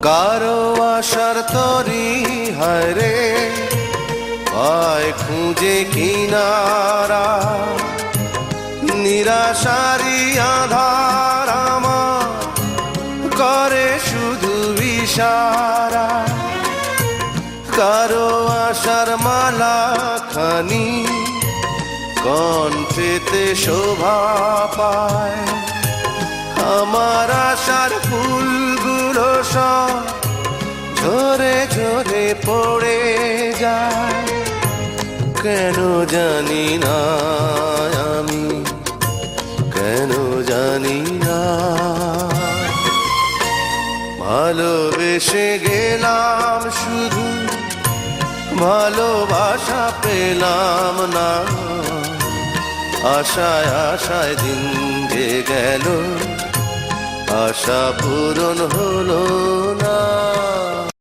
কারো আশার তরি হায়রে পায় খুঁজে কিনারা, নিরাশারি আধার আমার করে শুধু ইশারা। কারো আশার মালা খানি কণ্ঠেতে শোভা পায়, আমার আশার ফুলগুলো সব ঝরে ঝরে পড়ে যায়। কেন জানি না আমি, কেন জানি না। ভালোবেসে গেলাম শুধু, ভালোবাসা পেলাম না। আশায় আশায় দিন যে গেল, আশা পূরণ হলো না।